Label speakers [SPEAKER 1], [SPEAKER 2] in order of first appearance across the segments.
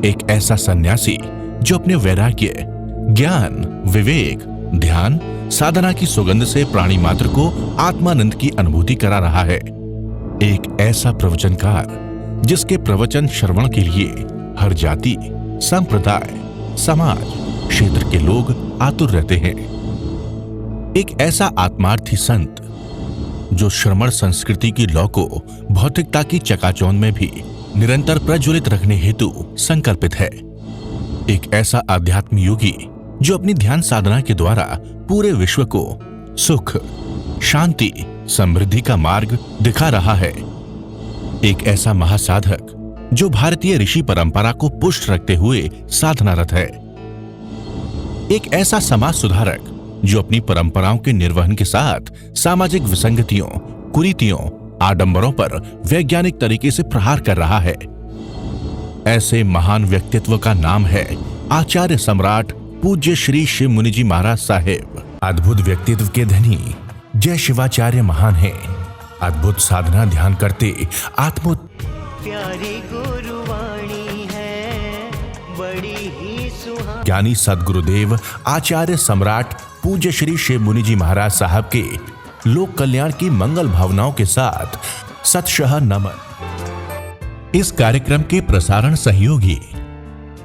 [SPEAKER 1] एक ऐसा सन्यासी जो अपने वैराग्य, ज्ञान, विवेक, ध्यान, साधना की सुगंध से प्राणी मात्र को आत्मानंद की अनुभूति करा रहा है। एक ऐसा प्रवचनकार जिसके प्रवचन श्रवण के लिए हर जाति, संप्रदाय, समाज, क्षेत्र के लोग आतुर रहते हैं। एक ऐसा आत्मार्थी संत जो श्रमण संस्कृति की लौ को भौतिकता की चकाचौंध में भी निरंतर प्रज्वलित रखने हेतु संकल्पित है। एक ऐसा आध्यात्म योगी जो अपनी ध्यान साधना के द्वारा पूरे विश्व को सुख, शांति, समृद्धि का मार्ग दिखा रहा है। एक ऐसा महासाधक जो भारतीय ऋषि परंपरा को पुष्ट रखते हुए साधनारत है। एक ऐसा समाज सुधारक जो अपनी परंपराओं के निर्वहन के साथ सामाजिक विसंगतियों, कुरीतियों, आडंबरों पर वैज्ञानिक तरीके से प्रहार कर रहा है। ऐसे महान व्यक्तित्व का नाम है आचार्य सम्राट पूज्य श्री शिव मुनि जी महाराज साहेब। अद्भुत व्यक्तित्व के धनी जय शिवाचार्य महान हैं। अद्भुत साधना ध्यान करते आत्म
[SPEAKER 2] प्यारी गुरुवाणी है, बड़ी ही सुहानी।
[SPEAKER 1] ज्ञानी सदगुरुदेव आचार्य सम्राट पूज्य श्री शिव मुनि जी महाराज साहब के लोक कल्याण की मंगल भावनाओं के साथ सतशः नमन। इस कार्यक्रम के प्रसारण सहयोगी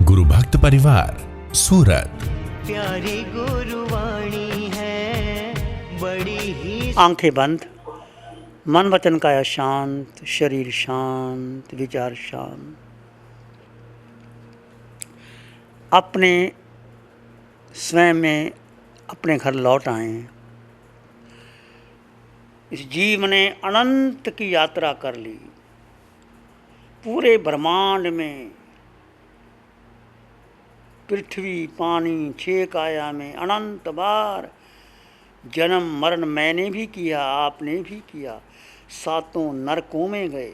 [SPEAKER 1] गुरु भक्त परिवार, सूरत।
[SPEAKER 2] प्यारी गुरुवाणी है, बड़ी ही।
[SPEAKER 3] आंखें बंद, मन वचन काया शांत, शरीर शांत, विचार शांत। अपने स्वयं में अपने घर लौट आए। इस जीव ने अनंत की यात्रा कर ली। पूरे ब्रह्मांड में, पृथ्वी, पानी, 6 काया में अनंत बार जन्म मरण मैंने भी किया, आपने भी किया। 7 नरकों में गए,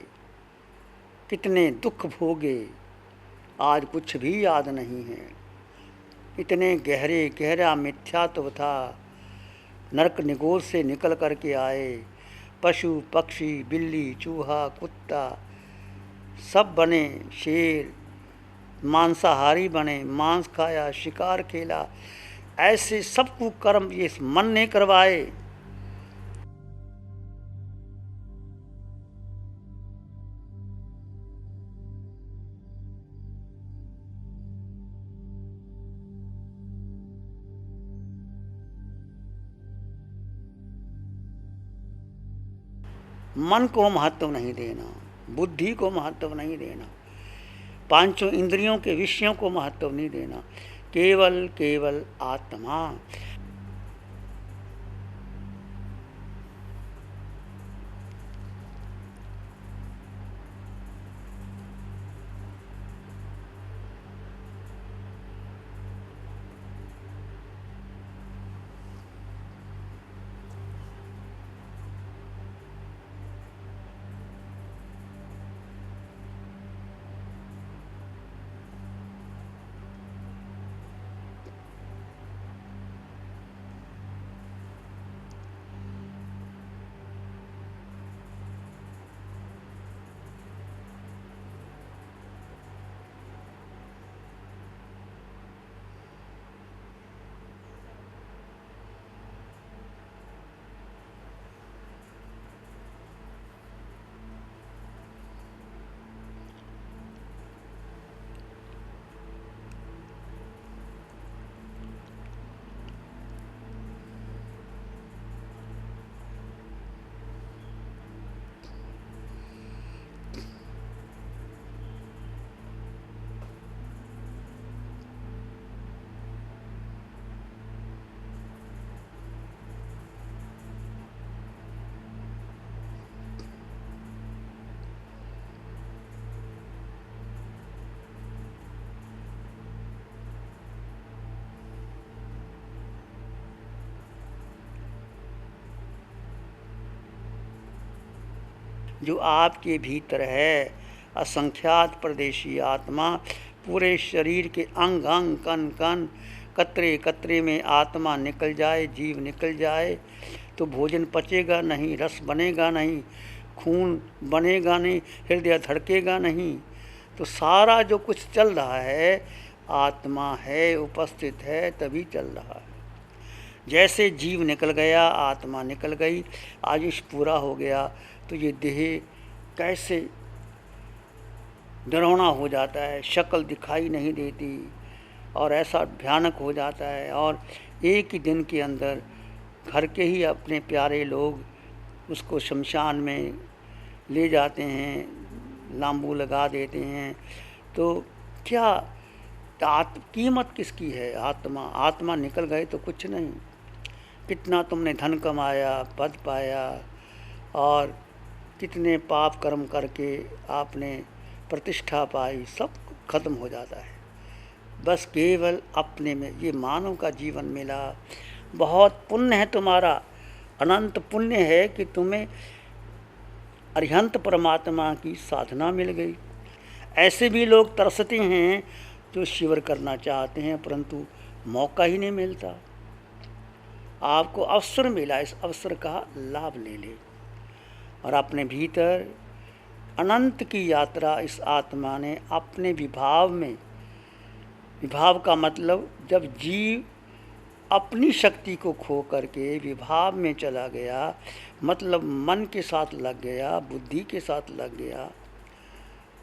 [SPEAKER 3] कितने दुख भोगे, आज कुछ भी याद नहीं है। इतने गहरा मिथ्यात्व था। नरक निगोद से निकल कर के आए। पशु पक्षी, बिल्ली, चूहा, कुत्ता सब बने शेर, मांसाहारी बने, मांस खाया, शिकार खेला। ऐसे सब कुकर्म ये मन ने करवाए। मन को महत्व नहीं देना, बुद्धि को महत्व नहीं देना, 5 इंद्रियों के विषयों को महत्व नहीं देना, केवल आत्मा। जो आपके भीतर है, असंख्यात परदेशी आत्मा, पूरे शरीर के अंग अंग, कण कण, कतरे कतरे में आत्मा निकल जाए, जीव निकल जाए तो भोजन पचेगा नहीं, रस बनेगा नहीं, खून बनेगा नहीं, हृदय धड़केगा नहीं, तो सारा जो कुछ चल रहा है आत्मा है, उपस्थित है, तभी चल रहा है। जैसे जीव निकल गया, आत्मा निकल गई, आयुष पूरा हो गया, तो ये देह कैसे डरावना हो जाता है, शक्ल दिखाई नहीं देती और ऐसा भयानक हो जाता है। और एक ही दिन के अंदर घर के ही अपने प्यारे लोग उसको शमशान में ले जाते हैं, लांबू लगा देते हैं। तो क्या कीमत किसकी है? आत्मा निकल गए तो कुछ नहीं। कितना तुमने धन कमाया, पद पाया और कितने पाप कर्म करके आपने प्रतिष्ठा पाई, सब खत्म हो जाता है। बस केवल अपने में ये मानव का जीवन मिला। बहुत पुण्य है तुम्हारा, अनंत पुण्य है कि तुम्हें अरिहंत परमात्मा की साधना मिल गई। ऐसे भी लोग तरसते हैं जो शिविर करना चाहते हैं, परंतु मौका ही नहीं मिलता। आपको अवसर मिला, इस अवसर का लाभ ले ले और अपने भीतर अनंत की यात्रा इस आत्मा ने अपने विभाव में, विभाव का मतलब जब जीव अपनी शक्ति को खो करके विभाव में चला गया, मतलब मन के साथ लग गया, बुद्धि के साथ लग गया,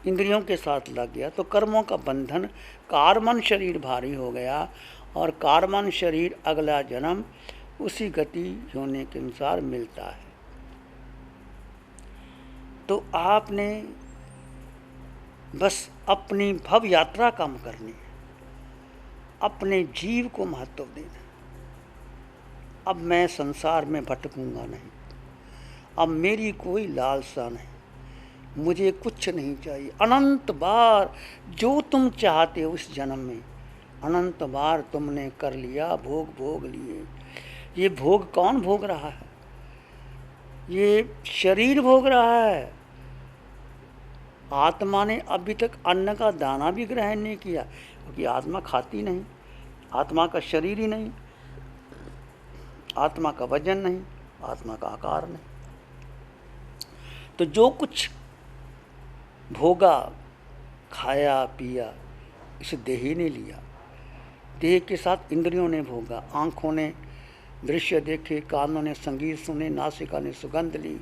[SPEAKER 3] इंद्रियों के साथ लग गया, तो कर्मों का बंधन, कार्मन शरीर भारी हो गया और कार्मन शरीर अगला जन्म उसी गति होने के अनुसार मिलता है। तो आपने बस अपनी भव यात्रा कम करनी है, अपने जीव को महत्व देना। अब मैं संसार में भटकूंगा नहीं, अब मेरी कोई लालसा नहीं, मुझे कुछ नहीं चाहिए। अनंत बार जो तुम चाहते हो इस जन्म में, अनंत बार तुमने कर लिया, भोग लिए। ये भोग कौन भोग रहा है? ये शरीर भोग रहा है। आत्मा ने अभी तक अन्न का दाना भी ग्रहण नहीं किया, क्योंकि आत्मा खाती नहीं, आत्मा का शरीर ही नहीं, आत्मा का वजन नहीं, आत्मा का आकार नहीं। तो जो कुछ भोगा, खाया पिया, इस देह ने लिया। देह के साथ इंद्रियों ने भोगा, आँखों ने दृश्य देखे, कानों ने संगीत सुने, नासिका ने सुगंध ली,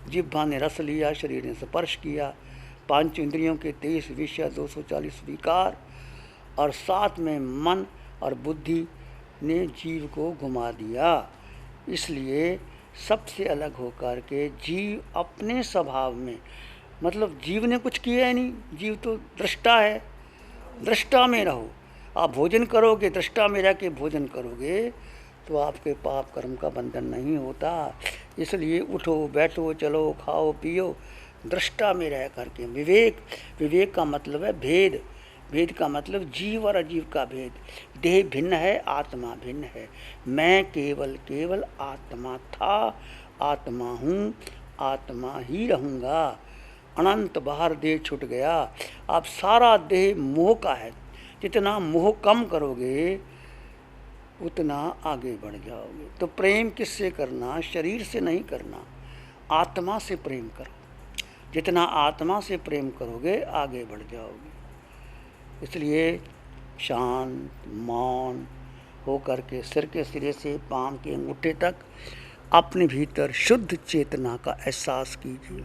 [SPEAKER 3] जिह्वा ने रस लिया, शरीर ने स्पर्श किया, पांच इंद्रियों के 23 विषय, 240 विकार, और साथ में मन और बुद्धि ने जीव को घुमा दिया। इसलिए सबसे अलग होकर के जीव अपने स्वभाव में, मतलब जीव ने कुछ किया ही नहीं, जीव तो दृष्टा है। दृष्टा में रहो, आप भोजन करोगे, दृष्टा में रह के भोजन करोगे तो आपके पाप कर्म का बंधन नहीं होता। इसलिए उठो बैठो चलो खाओ पियो दृष्टा में रह करके। विवेक का मतलब है भेद, भेद का मतलब जीव और अजीव का भेद। देह भिन्न है, आत्मा भिन्न है। मैं केवल आत्मा था, आत्मा हूँ, आत्मा ही रहूँगा। अनंत बाहर देह छूट गया। अब सारा देह मोह का है। जितना मोह कम करोगे उतना आगे बढ़ जाओगे। तो प्रेम किससे करना? शरीर से नहीं करना, आत्मा से प्रेम करो। जितना आत्मा से प्रेम करोगे आगे बढ़ जाओगे। इसलिए शांत मौन हो करके सिर के सिरे से पांव के अंगूठे तक अपने भीतर शुद्ध चेतना का एहसास कीजिए।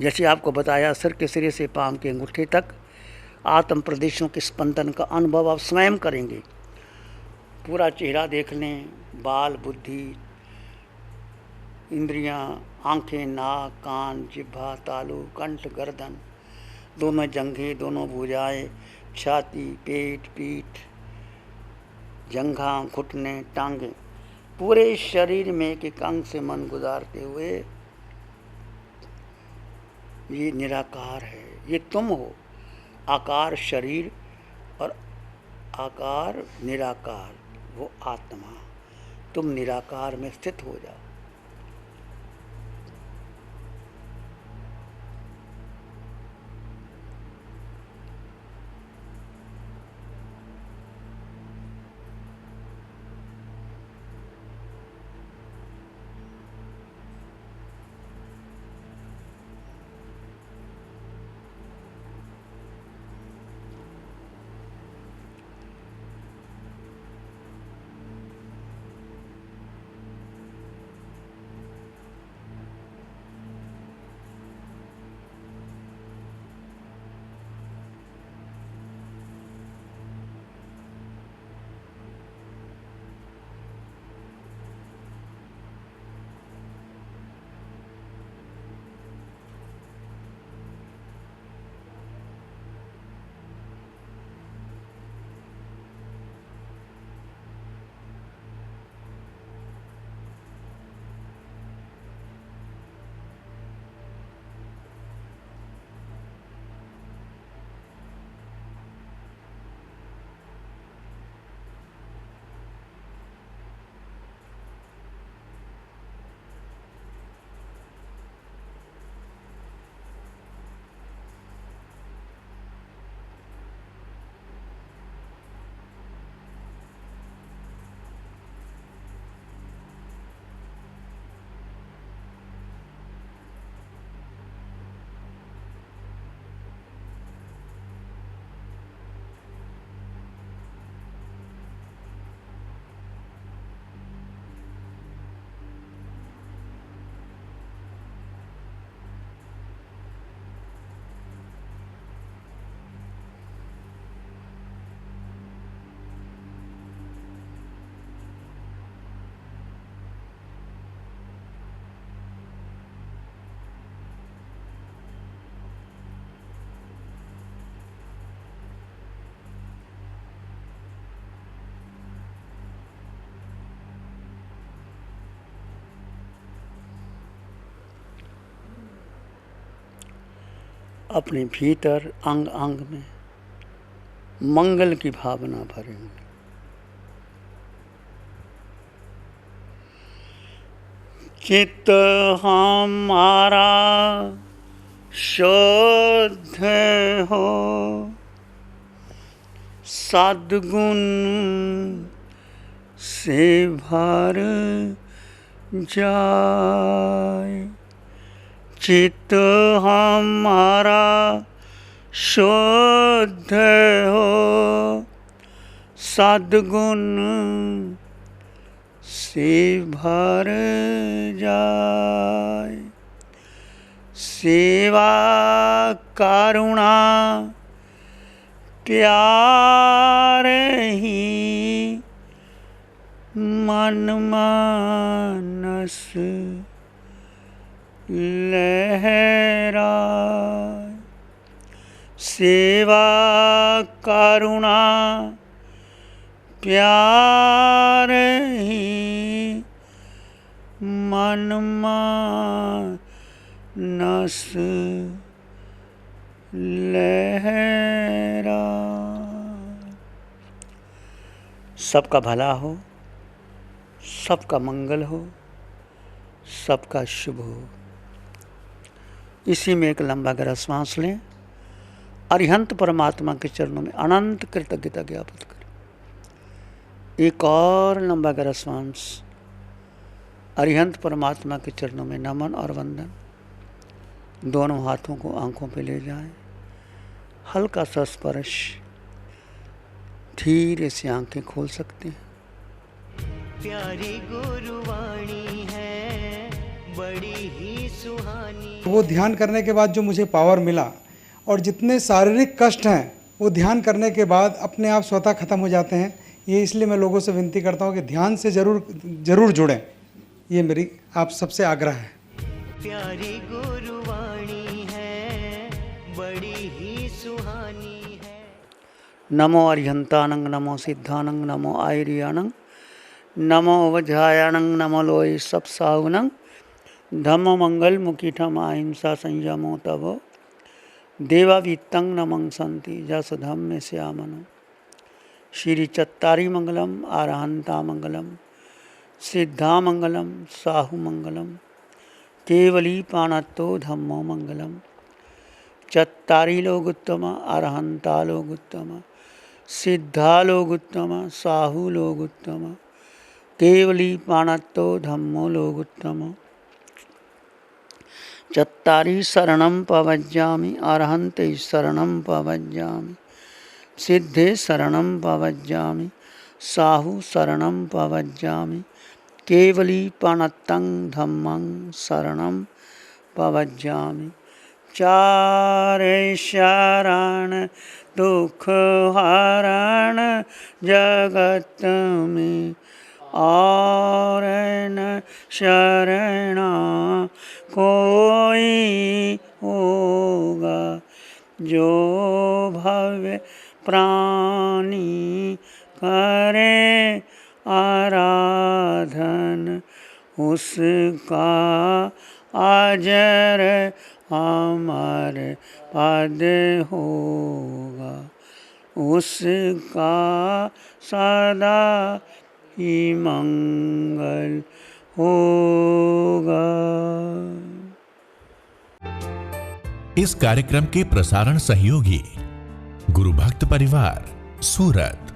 [SPEAKER 3] जैसे आपको बताया, सिर के सिरे से पांव के अंगूठे तक आत्म प्रदेशों के स्पंदन का अनुभव आप स्वयं करेंगे। पूरा चेहरा देख लें, बाल, बुद्धि, इंद्रियां, आंखें, नाक, कान, जिह्वा, तालु, कंठ, गर्दन, दोनों जंघें, दोनों भुजाएं, छाती, पेट, पीठ, जंघा, घुटने, टांगें, पूरे शरीर में एक एक अंग से मन गुजारते हुए ये निराकार है, ये तुम हो। आकार शरीर और आकार निराकार, वो आत्मा। तुम निराकार में स्थित हो जाओ। अपने भीतर अंग अंग में मंगल की भावना भरेंगे। चित्त हमारा शुद्ध हो, सद्गुण से भर जाए। चित्त हमारा शुद्ध हो, सद्गुण से भर जाए। सेवा करुणा प्यार ही मन मानस लहराए। सेवा करुणा प्यार ही मन मानस लहराए। सबका भला हो, सबका मंगल हो, सबका शुभ हो। इसी में एक लंबा गहरा श्वास लें। अरिहंत परमात्मा के चरणों में अनंत कृतज्ञता ज्ञापित करें। एक और लंबा गहरा श्वास। अरिहंत परमात्मा के चरणों में नमन और वंदन। दोनों हाथों को आंखों पे ले जाएं। हल्का सा स्पर्श। धीरे से आंखें खोल सकते हैं।
[SPEAKER 2] प्यारी गुरुवाणी है, बड़ी ही सुहानी।
[SPEAKER 4] वो ध्यान करने के बाद जो मुझे पावर मिला, और जितने शारीरिक कष्ट हैं वो ध्यान करने के बाद अपने आप स्वतः खत्म हो जाते हैं। ये इसलिए मैं लोगों से विनती करता हूँ कि ध्यान से ज़रूर जुड़ें। ये मेरी आप सबसे आग्रह है।
[SPEAKER 2] प्यारी गुरुवाणी है, बड़ी ही सुहानी है।
[SPEAKER 3] नमो अरिहंतानंग, नमो सिद्धानंग, नमो आयरियानंग, नमो वज्रायानंग, नमो लोय सप्साहुनंग, धम्म मंगल मुकीठम अहिंसा संयमो तवो देवावीतंग नमं संति जस धम्म श्यामनो। श्री चत्तारी मंगलम, आरहंता मंगलम, सिद्धा मंगलम, साहु मंगलम, केवली पाणत्तो धम्मो मंगलम। चत्तारी लोग उत्तम, अरहंता लोग उत्तम, सिद्धा लोग उत्तम, साहु लोग उत्तम, केवली पाणत्तो धम्मो लोग उत्तम। चत्तारी शरणं पवज्जामि, अरहन्ते शरणं पवज्जामि, सिद्धे शरणं पवज्जामि, साहु शरणं पवज्जामि, केवली पाणत्तं धम्मं शरणं पवज्जामि। चारे शरण दुख हरण जगत में, और न शरणा कोई होगा। जो भव्य प्राणी करे आराधन, उसका अजर अमर पद होगा, उसका सदा ही मंगल होगा।
[SPEAKER 1] इस कार्यक्रम के प्रसारण सहयोगी गुरु भक्त परिवार, सूरत।